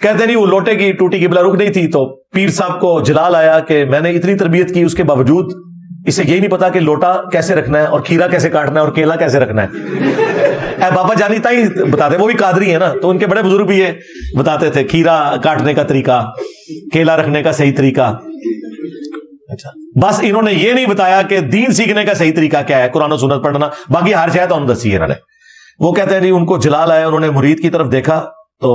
کہتے نہیں وہ لوٹے کی ٹوٹی قبلہ رک نہیں تھی تو پیر صاحب کو جلال آیا کہ میں نے اتنی تربیت کی، اس کے باوجود اسے یہی نہیں پتا کہ لوٹا کیسے رکھنا ہے اور کھیرا کیسے کاٹنا ہے اور کیلا کیسے رکھنا ہے۔ اے بابا جانی تائی بتاتے، وہ بھی قادری ہے نا، تو ان کے بڑے بزرگ بھی یہ بتاتے تھے کھیرا کاٹنے کا طریقہ، کیلا رکھنے کا صحیح طریقہ۔ اچھا، بس انہوں نے یہ نہیں بتایا کہ دین سیکھنے کا صحیح طریقہ کیا ہے، قرآن و سنت پڑھنا، باقی ہر شاید انہوں نے دسی ہے انہوں نے۔ وہ کہتے ہیں جی ان کو جلال آیا، انہوں نے مرید کی طرف دیکھا تو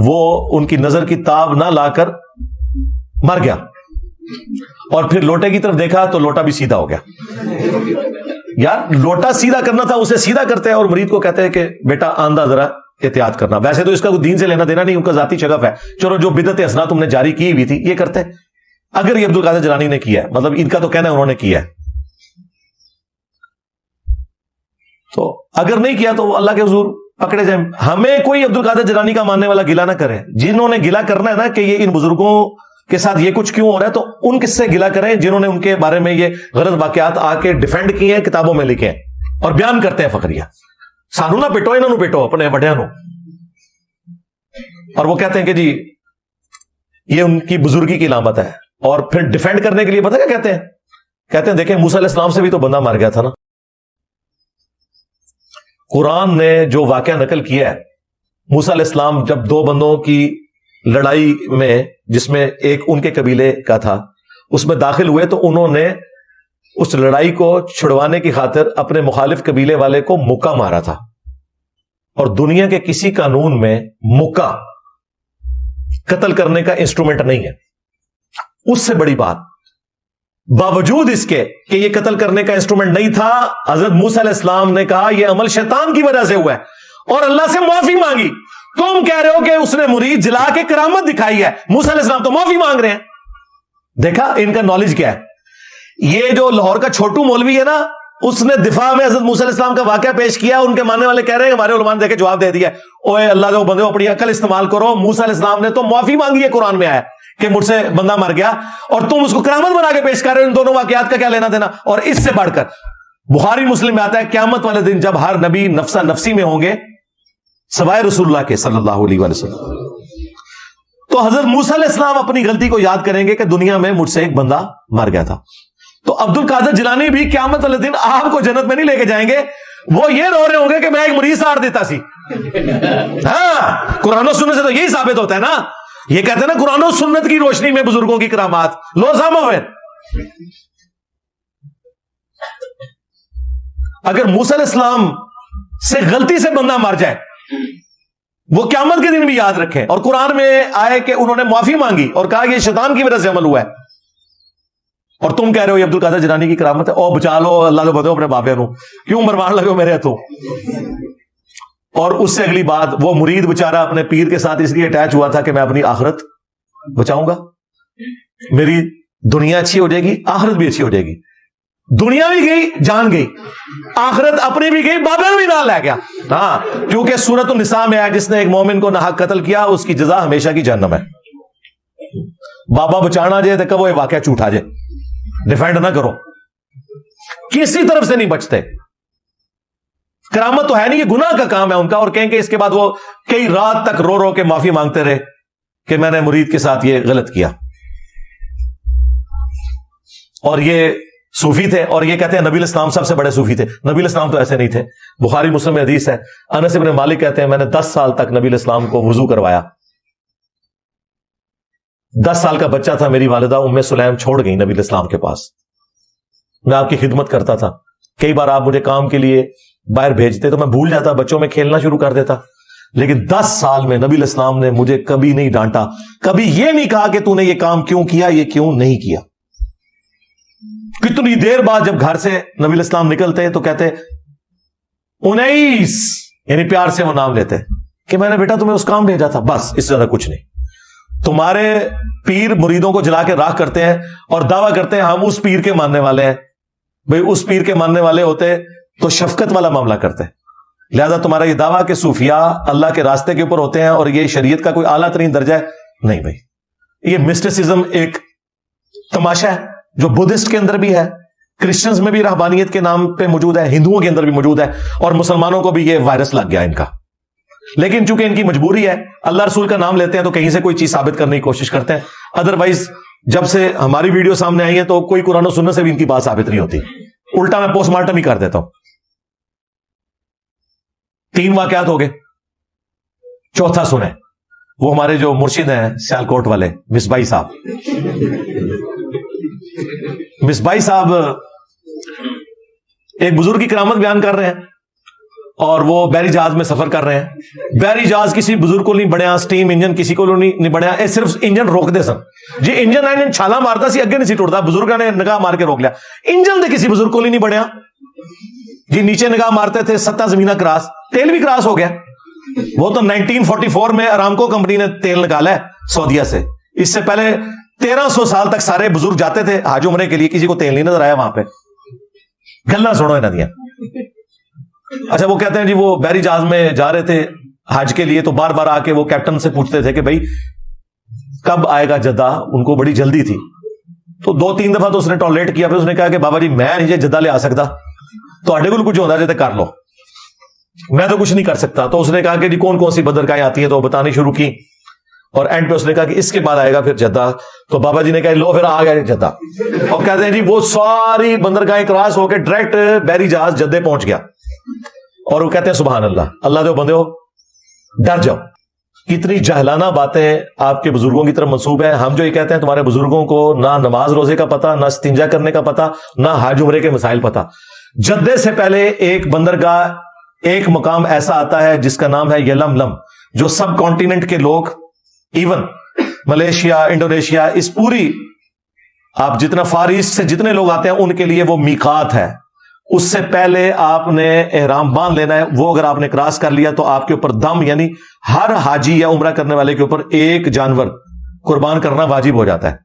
وہ ان کی نظر کی تاب نہ لا کر مر گیا، اور پھر لوٹے کی طرف دیکھا تو لوٹا بھی سیدھا ہو گیا۔ یار لوٹا سیدھا کرنا تھا، اسے سیدھا کرتے ہیں اور مرید کو کہتے ہیں کہ بیٹا آندھا ذرا احتیاط کرنا۔ ویسے تو اس کا کوئی دین سے لینا دینا نہیں، ان کا ذاتی شغف ہے، چلو جو بدعت حسنہ تم نے جاری کی ہوئی تھی یہ کرتے۔ اگر یہ عبد القادر جیلانی نے کیا ہے، مطلب ان کا تو کہنا ہے انہوں نے کیا ہے، تو اگر نہیں کیا تو اللہ کے حضور پکڑے جائیں۔ ہمیں کوئی عبد القادر جیلانی کا ماننے والا گلا نہ کرے، جنہوں نے گلا کرنا ہے نا کہ یہ ان بزرگوں کے ساتھ یہ کچھ کیوں ہو رہا ہے، تو ان کس سے گلا کریں جنہوں نے ان کے بارے میں یہ غلط واقعات آ کے ڈیفینڈ کیے ہیں، کتابوں میں لکھے ہیں اور بیان کرتے ہیں فخریہ۔ سانو نہ پیٹو، انہوں پیٹو اپنے بڑیاں نو۔ اور وہ کہتے ہیں کہ جی یہ ان کی بزرگی کی علامت ہے، اور پھر ڈیفینڈ کرنے کے لیے پتہ کیا کہتے ہیں؟ کہتے ہیں دیکھیں موسیٰ علیہ السلام سے بھی تو بندہ مار گیا تھا نا۔ قرآن نے جو واقعہ نقل کیا ہے، موسیٰ علیہ السلام جب دو بندوں کی لڑائی میں، جس میں ایک ان کے قبیلے کا تھا، اس میں داخل ہوئے تو انہوں نے اس لڑائی کو چھڑوانے کی خاطر اپنے مخالف قبیلے والے کو مکہ مارا تھا، اور دنیا کے کسی قانون میں مکہ قتل کرنے کا انسٹرومنٹ نہیں ہے۔ اس سے بڑی بات، باوجود اس کے کہ یہ قتل کرنے کا انسٹرومنٹ نہیں تھا، حضرت موسیٰ علیہ السلام نے کہا یہ عمل شیطان کی وجہ سے ہوا ہے، اور اللہ سے معافی مانگی۔ تم کہہ رہے ہو کہ اس نے مرید جلا کے کرامت دکھائی ہے، موسیٰ علیہ السلام تو معافی مانگ رہے ہیں۔ دیکھا ان کا نالج کیا ہے۔ یہ جو لاہور کا چھوٹو مولوی ہے نا، اس نے دفاع میں حضرت موسیٰ علیہ السلام کا واقعہ پیش کیا، ان کے ماننے والے کہہ رہے ہیں ہمارے علماء نے دیکھے جواب دے دیا، اوے اللہ کے بندے اپنی عقل استعمال کرو، موسیٰ علیہ السلام نے تو معافی مانگی ہے، قرآن میں آیا کہ مجھ سے بندہ مر گیا، اور تم اس کو کرامت بنا کے پیش کر رہے ہو۔ ان دونوں واقعات کا کیا لینا دینا؟ اور اس سے بڑھ کر بخاری مسلم میں آتا ہے قیامت والے دن جب ہر نبی نفسا نفسی میں ہوں گے سوائے رسول اللہ کے صلی اللہ علیہ وسلم، تو حضرت موسیٰ علیہ السلام اپنی غلطی کو یاد کریں گے کہ دنیا میں مجھ سے ایک بندہ مر گیا تھا۔ تو عبد القادر جیلانی بھی قیامت والے دن آپ کو جنت میں نہیں لے کے جائیں گے، وہ یہ رو رہے ہوں گے کہ میں ایک مریض ساڑ دیتا سی۔ ہاں، قرآن و سنت سے تو یہی ثابت ہوتا ہے نا، یہ کہتے ہیں نا قرآن و سنت کی روشنی میں بزرگوں کی کرامات لو سامو ہے۔ اگر موسیٰ علیہ السلام سے غلطی سے بندہ مر جائے، وہ قیامت کے دن بھی یاد رکھیں، اور قرآن میں آئے کہ انہوں نے معافی مانگی اور کہا یہ شیطان کی وجہ سے عمل ہوا ہے، اور تم کہہ رہے ہو یہ عبد القادر جیلانی کی کرامت ہے، او بچا لو اللہ کو بتاؤ اپنے بابے نو، کیوں مرمان لگے ہو میرے ہاتھوں۔ اور اس سے اگلی بات، وہ مرید بےچارا اپنے پیر کے ساتھ اس لیے اٹیچ ہوا تھا کہ میں اپنی آخرت بچاؤں گا، میری دنیا اچھی ہو جائے گی، آخرت بھی اچھی ہو جائے گی۔ دنیا بھی گئی، جان گئی، آخرت اپنی بھی گئی، بابا بھی نہ لے گیا۔ ہاں، کیونکہ سورۃ النساء میں ہے جس نے ایک مومن کو ناحق قتل کیا اس کی جزا ہمیشہ کی جہنم ہے۔ بابا بچانا جائے تو وہ واقعہ جھوٹا جائے، ڈیفینڈ نہ کرو، کسی طرف سے نہیں بچتے۔ کرامت تو ہے نہیں، یہ گناہ کا کام ہے ان کا، اور کہیں کہ اس کے بعد وہ کئی رات تک رو رو کے معافی مانگتے رہے کہ میں نے مرید کے ساتھ یہ غلط کیا۔ اور یہ صوفی تھے، اور یہ کہتے ہیں نبی الاسلام سب سے بڑے صوفی تھے۔ نبی الاسلام تو ایسے نہیں تھے، بخاری مسلم میں حدیث ہے، انس بن مالک کہتے ہیں میں نے 10 سال تک نبی الاسلام کو وضو کروایا، 10 سال کا بچہ تھا، میری والدہ ام سلیم چھوڑ گئی نبی الاسلام کے پاس، میں آپ کی خدمت کرتا تھا، کئی بار آپ مجھے کام کے لیے باہر بھیجتے تو میں بھول جاتا، بچوں میں کھیلنا شروع کر دیتا، لیکن 10 سال میں نبی الاسلام نے مجھے کبھی نہیں ڈانٹا، کبھی یہ نہیں کہا کہ تو نے یہ کام کیوں کیا، یہ کیوں نہیں کیا۔ کتنی دیر بعد جب گھر سے نبی الاسلام نکلتے تو کہتے 19، یعنی پیار سے وہ نام لیتے کہ میں نے بیٹا تمہیں اس کام بھیجا تھا، بس اس سے زیادہ کچھ نہیں۔ تمہارے پیر مریدوں کو جلا کے راکھ کرتے ہیں اور دعویٰ کرتے ہیں ہم اس پیر کے ماننے والے ہیں، بھئی اس پیر کے ماننے والے ہوتے تو شفقت والا معاملہ کرتے، لہذا تمہارا یہ دعویٰ کہ صوفیاء اللہ کے راستے کے اوپر ہوتے ہیں اور یہ شریعت کا کوئی اعلیٰ ترین درجہ ہے، نہیں بھائی، یہ مسٹسزم ایک تماشا ہے جو بدھسٹ کے اندر بھی ہے، کرسچنز میں بھی رہبانیت کے نام پہ موجود ہے، ہندوؤں کے اندر بھی موجود ہے، اور مسلمانوں کو بھی یہ وائرس لگ گیا ان کا۔ لیکن چونکہ ان کی مجبوری ہے, اللہ رسول کا نام لیتے ہیں تو کہیں سے کوئی چیز ثابت کرنے کی کوشش کرتے ہیں. ادروائز جب سے ہماری ویڈیو سامنے آئی ہے تو کوئی قرآن و سنت سے بھی ان کی بات ثابت نہیں ہوتی, الٹا میں پوسٹ مارٹم ہی کر دیتا ہوں. 3 واقعات ہو گئے, چوتھا سنیں. وہ ہمارے جو مرشد ہیں سیالکوٹ والے مصباحی صاحب, مصباحی صاحب ایک بزرگ کی کرامت بیان کر رہے ہیں اور وہ بحری جہاز میں سفر کر رہے ہیں. بحری جہاز کسی بزرگ کو نہیں بڑھیا, سٹیم انجن کسی کو نہیں بڑھیا, صرف انجن روک دے سن جی. انجن چھالا مارتا سی, اگے نہیں سی ٹوٹتا, بزرگوں نے نگاہ مار کے روک لیا. انجن دے کسی بزرگ کو نہیں بڑھیا جی. نیچے نگاہ مارتے تھے 7 زمینہ کراس, تیل بھی کراس ہو گیا. وہ تو 1944 میں ارامکو کمپنی نے تیل نکالا ہے سعودیہ سے. اس سے پہلے 1300 سال تک سارے بزرگ جاتے تھے حج عمرے کے لیے, کسی کو تیل نہیں نظر آیا وہاں پہ. گلا سنو انہاں دیاں. اچھا وہ کہتے ہیں جی وہ بحری جہاز میں جا رہے تھے حج کے لیے, تو بار بار آ کے وہ کیپٹن سے پوچھتے تھے کہ بھائی کب آئے گا جدہ. ان کو بڑی جلدی تھی, تو 2-3 دفعہ تو اس نے ٹالریٹ کیا. پھر اس نے کہا کہ بابا جی میں نہیں جدہ لے آ سکتا, تو اڈے کو کچھ ہوتا جاتے کر لو, میں تو کچھ نہیں کر سکتا. تو اس نے کہا کہ جی کون کون سی بندرگاہیں آتی ہیں, تو بتانی شروع کی, اور اینڈ پہ اس نے کہا کہ اس کے بعد آئے گا پھر جدہ. تو بابا جی نے کہا لو پھر آ گیا جدہ, اور کہتے ہیں جی وہ ساری بندرگاہیں کراس ہو کے ڈائریکٹ بحری جہاز جدے پہنچ گیا. اور وہ کہتے ہیں سبحان اللہ, اللہ دے بندے ہو ڈر جاؤ. کتنی جہلانہ باتیں آپ کے بزرگوں کی طرف منسوب ہیں. ہم جو یہ کہتے ہیں تمہارے بزرگوں کو نہ نماز روزے کا پتہ, نہ استنجا کرنے کا پتہ, نہ حج عمرے کے مسائل پتہ. جدے سے پہلے ایک بندرگاہ, ایک مقام ایسا آتا ہے جس کا نام ہے یلملم, جو سب کانٹیننٹ کے لوگ, ایون ملیشیا, انڈونیشیا, اس پوری آپ جتنا فار ایسٹ سے جتنے لوگ آتے ہیں ان کے لیے وہ میقات ہے. اس سے پہلے آپ نے احرام باندھ لینا ہے. وہ اگر آپ نے کراس کر لیا تو آپ کے اوپر دم, یعنی ہر حاجی یا عمرہ کرنے والے کے اوپر ایک جانور قربان کرنا واجب ہو جاتا ہے.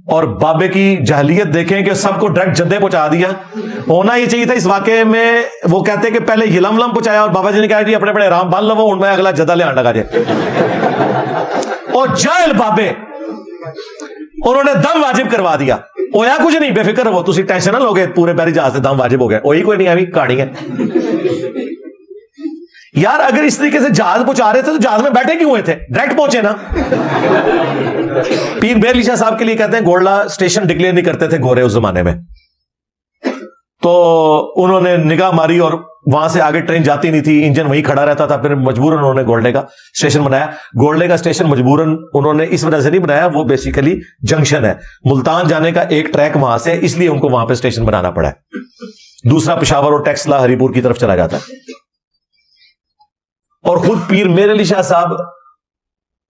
اور بابے کی جہلیت دیکھیں کہ سب کو ڈائریکٹ جدے پہنچا دیا. ہونا یہ چاہیے تھا اس واقعے میں, وہ کہتے کہ پہلے یلملم پہنچایا, اور بابا جی نے کہا جی اپنے اپنے احرام باندھ لو, ان میں اگلا جدہ لے آنے لگا جائے. اور جاہل بابے, انہوں نے دم واجب کروا دیا. ہویا کچھ نہیں, بے فکر ہو, تسی ٹینشن نہ لوگے, پورے بحری جہاز سے دم واجب ہو گیا. وہی کوئی نہیں, ابھی کہانی ہے یار. اگر اس طریقے سے جہاز پہنچا رہے تھے تو جہاز میں بیٹھے کیوں ہوئے تھے, ڈائریکٹ پہنچے نا. پیر بیر علی شاہ صاحب کے لیے کہتے ہیں گولڈا اسٹیشن ڈکلیئر نہیں کرتے تھے گورے اس زمانے میں. تو انہوں نے نگاہ ماری اور وہاں سے آگے ٹرین جاتی نہیں تھی, انجن وہیں کھڑا رہتا تھا. پھر مجبوراً انہوں نے گولڈے کا اسٹیشن بنایا. گولڈے کا اسٹیشن مجبوراً انہوں نے اس وجہ سے نہیں بنایا, وہ بیسیکلی جنکشن ہے, ملتان جانے کا ایک ٹریک وہاں سے, اس لیے ان کو وہاں پہ اسٹیشن بنانا پڑا ہے. دوسرا پشاور اور ٹیکسلا ہری پور کی طرف چلا جاتا ہے. اور خود پیر میر علی شاہ صاحب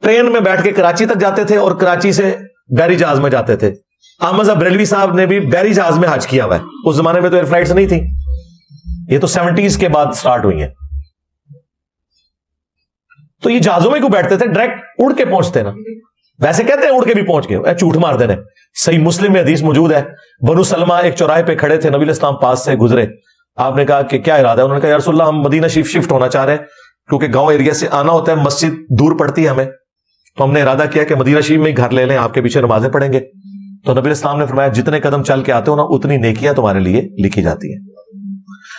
ٹرین میں بیٹھ کے کراچی تک جاتے تھے, اور کراچی سے بحری جہاز میں جاتے تھے. احمد صاحب بریلوی صاحب نے بھی بحری جہاز میں حج کیا ہوا ہے. اس زمانے میں تو ایئر فلائٹس نہیں تھی, یہ تو 70s کے بعد سٹارٹ ہوئی ہیں. تو یہ جہازوں میں کیوں بیٹھتے تھے, ڈائریکٹ اڑ کے پہنچتے نا. ویسے کہتے ہیں اڑ کے بھی پہنچ گئے, جھوٹ مار دینے. صحیح مسلم میں حدیث موجود ہے, بنو سلمہ ایک چوراہے پہ کھڑے تھے, نبی علیہ السلام پاس سے گزرے. آپ نے کہا کہ کیا ارادہ ہے؟ انہوں نے کہا یا رسول اللہ ہم مدینہ شریف شفٹ ہونا چاہ رہے ہیں, کیونکہ گاؤں ایریا سے آنا ہوتا ہے, مسجد دور پڑتی ہے ہمیں, تو ہم نے ارادہ کیا کہ مدینہ شریف میں ہی گھر لے لیں, آپ کے پیچھے نمازیں پڑھیں گے. تو نبی علیہ السلام نے فرمایا جتنے قدم چل کے آتے ہو نا اتنی نیکیاں تمہارے لیے لکھی جاتی ہیں.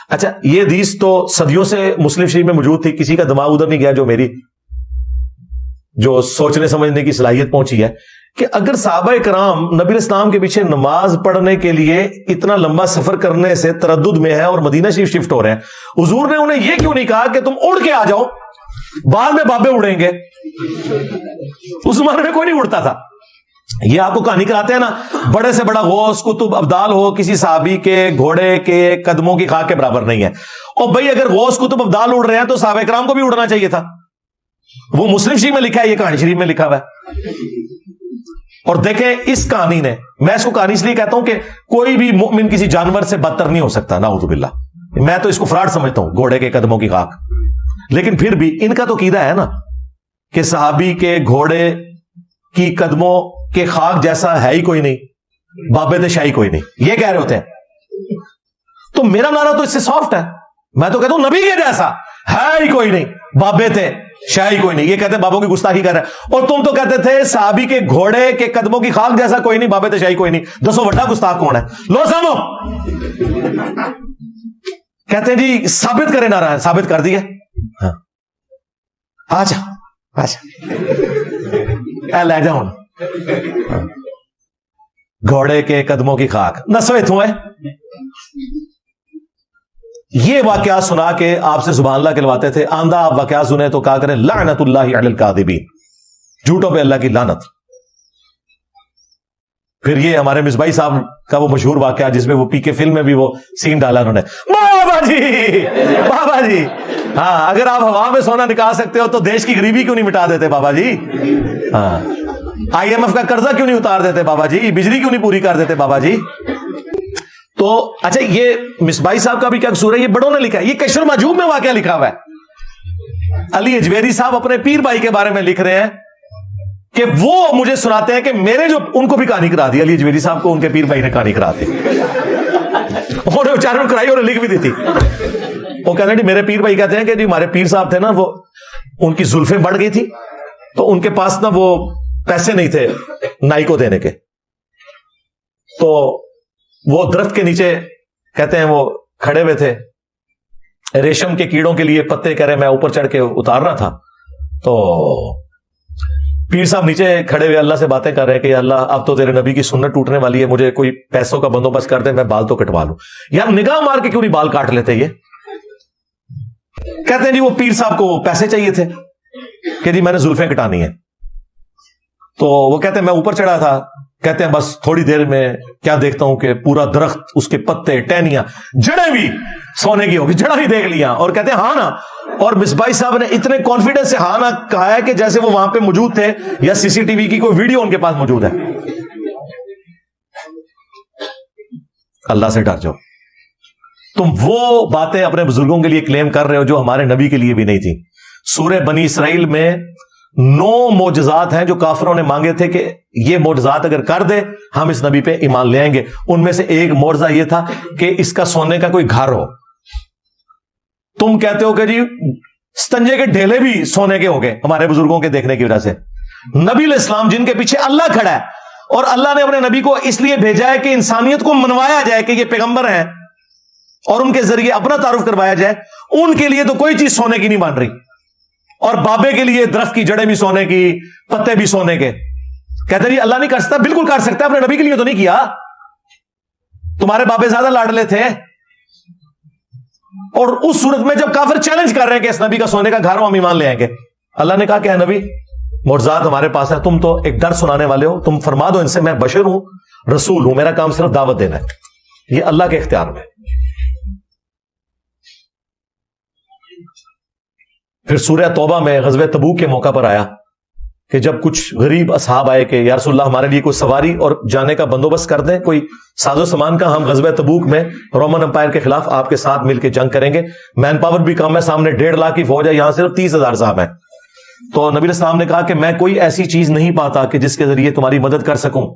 اچھا یہ حدیث تو صدیوں سے مسلم شریف میں موجود تھی, کسی کا دماغ ادھر نہیں گیا جو میری جو سوچنے سمجھنے کی صلاحیت پہنچی ہے کہ اگر صحابہ کرام نبی علیہ السلام کے پیچھے نماز پڑھنے کے لیے اتنا لمبا سفر کرنے سے تردد میں ہے اور مدینہ شریف شفٹ ہو رہے ہیں, حضور نے انہیں یہ کیوں نہیں کہا کہ تم اڑ کے آ جاؤ, بعد میں بابے اڑیں گے. اس زمانے میں کوئی نہیں اڑتا تھا. یہ آپ کو کہانی کراتے ہیں نا, بڑے سے بڑا غوث قطب ابدال ہو, کسی صحابی کے گھوڑے کے قدموں کی خاک کے برابر نہیں ہے. اور بھائی اگر غوث قطب ابدال اڑ رہے ہیں تو صحابہ کرام کو بھی اڑنا چاہیے تھا. وہ مسلم شریف میں لکھا ہے, یہ کہانی شریف میں لکھا ہوا ہے. اور دیکھیں اس کہانی نے, میں اس کو کہانی اس لیے کہتا ہوں کہ کوئی بھی مومن کسی جانور سے بدتر نہیں ہو سکتا, نعوذ باللہ. میں تو اس کو فراڈ سمجھتا ہوں, گھوڑے کے قدموں کی خاک. لیکن پھر بھی ان کا تو عقیدہ ہے نا کہ صحابی کے گھوڑے کی قدموں کے خاک جیسا ہے ہی کوئی نہیں, بابے تھے شاہی کوئی نہیں, یہ کہہ رہے ہوتے ہیں. تو میرا نعرہ تو اس سے سافٹ ہے, میں تو کہتا ہوں نبی کے جیسا ہے ہی کوئی نہیں, بابے تھے شاہی کوئی نہیں. یہ کہتے ہیں بابوں کی گستاخی کر رہے ہیں, اور تم تو کہتے تھے صحابی کے گھوڑے کے قدموں کی خاک جیسا کوئی نہیں, بابے تھے شاہی کوئی نہیں. دسو بڑا گستاخ کون ہے؟ لو سامو کہتے ہیں جی ثابت کرے نعرہ, ثابت کر دیے. ہاں لے جاؤ گھوڑے کے قدموں کی خاک نسوے تھوئے. یہ واقعات سنا کے آپ سے سبحان اللہ کہلواتے تھے. آندہ آپ واقعات سنیں تو کہا کریں لعنت اللہ علی الکاذبین، جھوٹوں پہ اللہ کی لعنت. پھر یہ ہمارے مصباحی صاحب کا وہ مشہور واقعہ جس میں وہ پی کے فلم میں بھی وہ سین ڈالا انہوں نے. بابا جی ہاں، اگر آپ ہوا میں سونا نکال سکتے ہو تو دیش کی غریبی کیوں نہیں مٹا دیتے بابا جی؟ ہاں، آئی ایم ایف کا قرضہ کیوں نہیں اتار دیتے بابا جی؟ بجلی کیوں نہیں پوری کر دیتے بابا جی؟ تو اچھا، یہ مصباحی صاحب کا بھی کیا قصور ہے؟ یہ بڑوں نے لکھا ہے، یہ کشف المحجوب میں واقعہ لکھا ہوا ہے. علی اجویری صاحب اپنے پیر بھائی کے بارے میں لکھ رہے ہیں کہ وہ مجھے سناتے ہیں کہ میرے جو ان کو بھی کہانی کرا دی، علی اجویری صاحب کو ان کے پیر بھائی نے کہانی کرا دی. انہوں نے بیچاروں نے کرائی اور لکھ بھی دی تھی. وہ کہتے ہیں جی میرے پیر بھائی کہتے ہیں کہ جی ہمارے پیر صاحب تھے نا، وہ ان کی زلفیں بڑھ گئی تھی تو ان کے پاس نا وہ پیسے نہیں تھے نائی کو دینے کے، تو وہ درخت کے نیچے کہتے ہیں وہ کھڑے ہوئے تھے، ریشم کے کیڑوں کے لیے پتے کہہ رہے میں اوپر چڑھ کے اتارنا تھا. تو پیر صاحب نیچے کھڑے ہوئے اللہ سے باتیں کر رہے ہیں کہ اللہ اب تو تیرے نبی کی سنت ٹوٹنے والی ہے، مجھے کوئی پیسوں کا بندوبست کر دے، میں بال تو کٹوا لوں. یار نگاہ مار کے کیوں نہیں بال کاٹ لیتے؟ یہ کہتے ہیں جی وہ پیر صاحب کو پیسے چاہیے تھے کہ جی میں نے زلفیں کٹانی ہیں. تو وہ کہتے ہیں میں اوپر چڑھا تھا، کہتے ہیں بس تھوڑی دیر میں کیا دیکھتا ہوں کہ پورا درخت، اس کے پتے، ٹہنیاں، جڑیں بھی سونے کی ہوگی، جڑا ہی دیکھ لیا. اور کہتے ہیں ہاں نا. اور مصباحی صاحب نے اتنے کانفیڈنس سے ہاں نا کہا ہے کہ جیسے وہ وہاں پہ موجود تھے یا سی سی ٹی وی کی کوئی ویڈیو ان کے پاس موجود ہے. اللہ سے ڈر جاؤ. تم وہ باتیں اپنے بزرگوں کے لیے کلیم کر رہے ہو جو ہمارے نبی کے لیے بھی نہیں تھی. سورہ بنی اسرائیل میں 9 معجزات ہیں جو کافروں نے مانگے تھے کہ یہ معجزات اگر کر دے ہم اس نبی پہ ایمان لے آئیں گے. ان میں سے ایک معجزہ یہ تھا کہ اس کا سونے کا کوئی گھر ہو. تم کہتے ہو کہ جی ستنجے کے ڈھیلے بھی سونے کے ہو گئے ہمارے بزرگوں کے دیکھنے کی وجہ سے. نبی علیہ السلام جن کے پیچھے اللہ کھڑا ہے اور اللہ نے اپنے نبی کو اس لیے بھیجا ہے کہ انسانیت کو منوایا جائے کہ یہ پیغمبر ہیں اور ان کے ذریعے اپنا تعارف کروایا جائے، ان کے لیے تو کوئی چیز سونے کی نہیں بن رہی. اور بابے کے لیے درخت کی جڑیں بھی سونے کی، پتے بھی سونے کے. کہتے ہیں اللہ نہیں کر سکتا. بالکل کر سکتا ہے، اپنے نبی کے لیے تو نہیں کیا. تمہارے بابے زیادہ لاڈلے تھے. اور اس صورت میں جب کافر چیلنج کر رہے ہیں کہ اس نبی کا سونے کا گھر ہو ہم ایمان لے آئیں گے، اللہ نے کہا کہ اے نبی معجزات ہمارے پاس ہے، تم تو ایک ڈر سنانے والے ہو، تم فرما دو ان سے میں بشر ہوں، رسول ہوں، میرا کام صرف دعوت دینا ہے. یہ اللہ کے اختیار میں. پھر سورہ توبہ میں غزوہ تبوک کے موقع پر آیا کہ جب کچھ غریب اصحاب آئے کہ یا رسول اللہ ہمارے لیے کوئی سواری اور جانے کا بندوبست کر دیں، کوئی ساز و سامان کا، ہم غزوہ تبوک میں رومن امپائر کے خلاف آپ کے ساتھ مل کے جنگ کریں گے، مین پاور بھی کم ہے، سامنے 1.5 لاکھ کی فوج ہے، یہاں صرف 30,000 صاحب ہیں. تو نبی علیہ السلام نے کہا کہ میں کوئی ایسی چیز نہیں پاتا کہ جس کے ذریعے تمہاری مدد کر سکوں.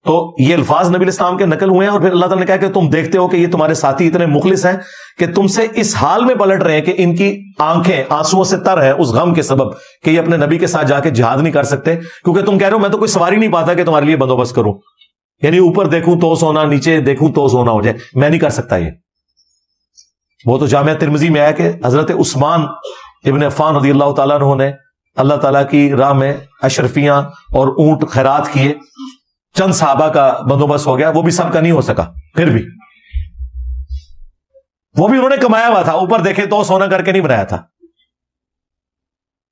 تو یہ الفاظ نبی علیہ السلام کے نقل ہوئے ہیں. اور پھر اللہ تعالیٰ نے کہا کہ تم دیکھتے ہو کہ یہ تمہارے ساتھی اتنے مخلص ہیں کہ تم سے اس حال میں پلٹ رہے ہیں کہ ان کی آنکھیں آنسوؤں سے تر ہیں اس غم کے سبب کہ یہ اپنے نبی کے ساتھ جا کے جہاد نہیں کر سکتے، کیونکہ تم کہہ رہے ہو میں تو کوئی سواری نہیں پاتا کہ تمہارے لیے بندوبست کروں، یعنی اوپر دیکھوں تو سونا، نیچے دیکھوں تو سونا ہو جائے، میں نہیں کر سکتا. یہ وہ تو جامعہ ترمذی میں آیا کہ حضرت عثمان ابن عفان رضی اللہ تعالیٰ عنہ نے اللہ تعالیٰ کی راہ میں اشرفیاں اور اونٹ خیرات کیے، چند صحابہ کا بندوبست ہو گیا، وہ بھی سب کا نہیں ہو سکا، پھر بھی وہ بھی انہوں نے کمایا ہوا تھا، اوپر دیکھے تو سونا کر کے نہیں بنایا تھا.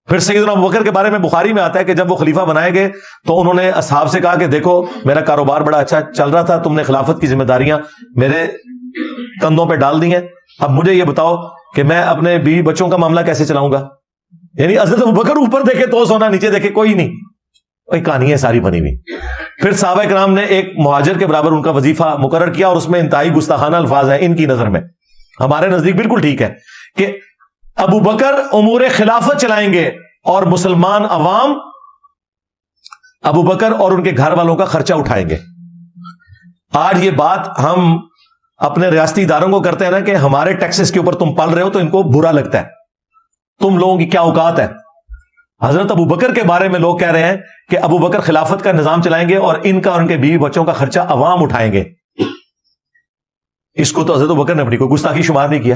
پھر سیدنا ابوبکر کے بارے میں بخاری میں آتا ہے کہ جب وہ خلیفہ بنائے گئے تو انہوں نے اصحاب سے کہا کہ دیکھو میرا کاروبار بڑا اچھا چل رہا تھا، تم نے خلافت کی ذمہ داریاں میرے کندھوں پہ ڈال دی ہیں، اب مجھے یہ بتاؤ کہ میں اپنے بیوی بچوں کا معاملہ کیسے چلاؤں گا. یعنی حضرت ابوبکر اوپر دیکھے تو سونا، نیچے دیکھے کوئی نہیں. کوئی کہانی ہے ساری بنی ہوئی. پھر صحابہ کرام نے ایک مہاجر کے برابر ان کا وظیفہ مقرر کیا اور اس میں انتہائی گستاخانہ الفاظ ہیں ان کی نظر میں. ہمارے نزدیک بالکل ٹھیک ہے کہ ابو بکر امور خلافت چلائیں گے اور مسلمان عوام ابو بکر اور ان کے گھر والوں کا خرچہ اٹھائیں گے. آج یہ بات ہم اپنے ریاستی اداروں کو کرتے ہیں نا کہ ہمارے ٹیکسز کے اوپر تم پل رہے ہو تو ان کو برا لگتا ہے، تم لوگوں کی کیا اوقات ہے. حضرت ابو بکر کے بارے میں لوگ کہہ رہے ہیں کہ ابو بکر خلافت کا نظام چلائیں گے اور ان کا اور ان کے بیوی بچوں کا خرچہ عوام اٹھائیں گے. اس کو تو حضرت ابو بکر نے اپنی کوئی گستاخی شمار نہیں کیا.